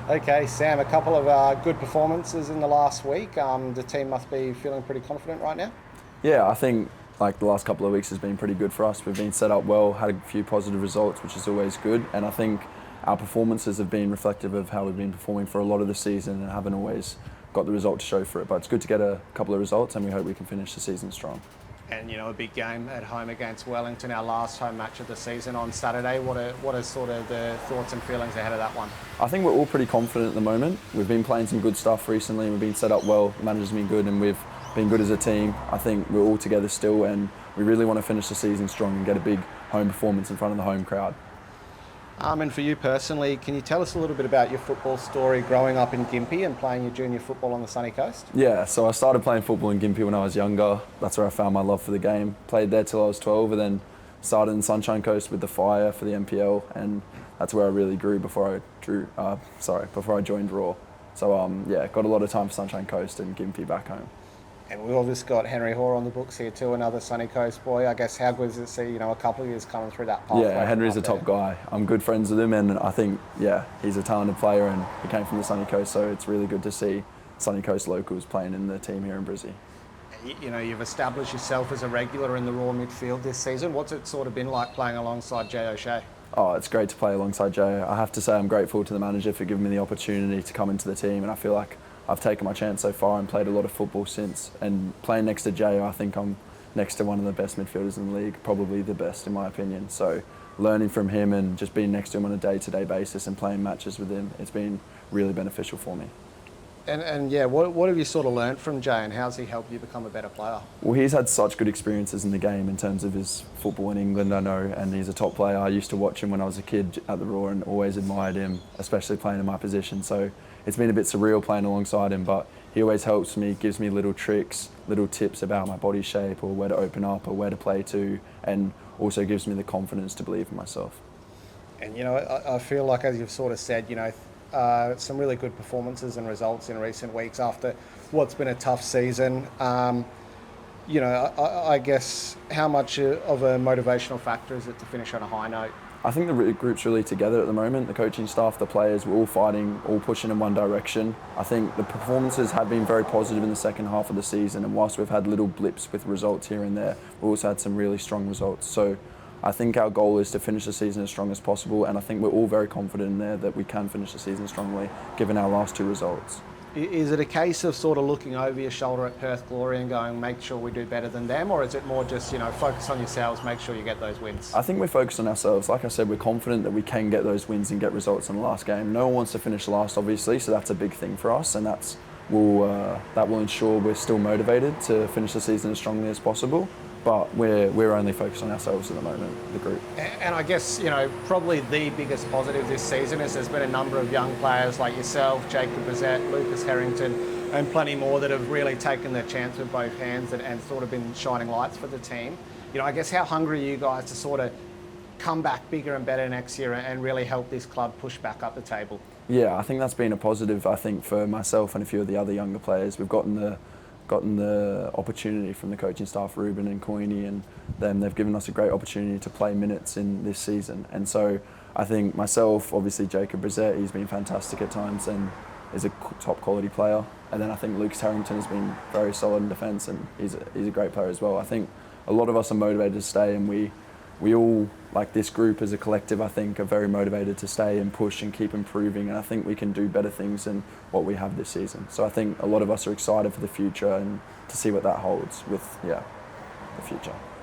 Okay, Sam, a couple of good performances in the last week. The team must be feeling pretty confident right now. Yeah, I think like the last couple of weeks has been pretty good for us. We've been set up well, had a few positive results, which is always good. And I think our performances have been reflective of how we've been performing for a lot of the season and haven't always got the result to show for it. But it's good to get a couple of results, and we hope we can finish the season strong. And a big game at home against Wellington, our last home match of the season on Saturday. What are sort of the thoughts and feelings ahead of that one? I think we're all pretty confident at the moment. We've been playing some good stuff recently, and we've been set up well. The manager's been good, and we've been good as a team. I think we're all together still, and we really want to finish the season strong and get a big home performance in front of the home crowd. And for you personally, can you tell us a little bit about your football story growing up in Gympie and playing your junior football on the sunny coast? Yeah, so I started playing football in Gympie when I was younger. That's where I found my love for the game. Played there till I was 12, and then started in Sunshine Coast with the Fire for the NPL, and that's where I really grew before I joined Roar. So got a lot of time for Sunshine Coast and Gympie back home. And we've obviously got Henry Hoare on the books here too, another sunny coast boy. I guess how good is it to see a couple of years coming through that pathway? Yeah, Henry's a top guy. I'm good friends with him, and I think he's a talented player, and he came from the sunny coast, so it's really good to see sunny coast locals playing in the team here in Brisbane. You've established yourself as a regular in the Raw midfield this season. What's it sort of been like playing alongside Jay O'Shea? Oh, it's great to play alongside Jay. I have to say I'm grateful to the manager for giving me the opportunity to come into the team, and I feel like I've taken my chance so far and played a lot of football since. And playing next to Jay, I think I'm next to one of the best midfielders in the league, probably the best in my opinion. So learning from him and just being next to him on a day-to-day basis and playing matches with him, it's been really beneficial for me. What have you sort of learned from Jay, and how's he helped you become a better player? Well, he's had such good experiences in the game in terms of his football in England, I know, and he's a top player. I used to watch him when I was a kid at the Roar and always admired him, especially playing in my position. So it's been a bit surreal playing alongside him, but he always helps me, gives me little tricks, little tips about my body shape or where to open up or where to play to, and also gives me the confidence to believe in myself. And I feel like, as you've sort of said, some really good performances and results in recent weeks after what's been a tough season. I guess how much of a motivational factor is it to finish on a high note? I think the group's really together at the moment. The coaching staff, the players, we're all fighting, all pushing in one direction. I think the performances have been very positive in the second half of the season, and whilst we've had little blips with results here and there, we've also had some really strong results. So I think our goal is to finish the season as strong as possible, and I think we're all very confident in there that we can finish the season strongly, given our last two results. Is it a case of sort of looking over your shoulder at Perth Glory and going, make sure we do better than them, or is it more just, focus on yourselves, make sure you get those wins? I think we're focused on ourselves. Like I said, we're confident that we can get those wins and get results in the last game. No one wants to finish last, obviously, so that's a big thing for us, and that will ensure we're still motivated to finish the season as strongly as possible. But we're only focused on ourselves at the moment, the group. And I guess, probably the biggest positive this season is there's been a number of young players like yourself, Jacob Brissett, Lucas Harrington, and plenty more that have really taken their chance with both hands and sort of been shining lights for the team. I guess how hungry are you guys to sort of come back bigger and better next year and really help this club push back up the table? Yeah, I think that's been a positive, I think, for myself and a few of the other younger players. We've gotten the opportunity from the coaching staff, Ruben and Coyne, and them. They've given us a great opportunity to play minutes in this season. And so I think myself, obviously Jacob Brissett, he's been fantastic at times and is a top quality player. And then I think Lucas Harrington has been very solid in defence, and he's a great player as well. I think a lot of us are motivated to stay, and we all, like this group as a collective, I think, are very motivated to stay and push and keep improving, and I think we can do better things than what we have this season. So I think a lot of us are excited for the future and to see what that holds with the future.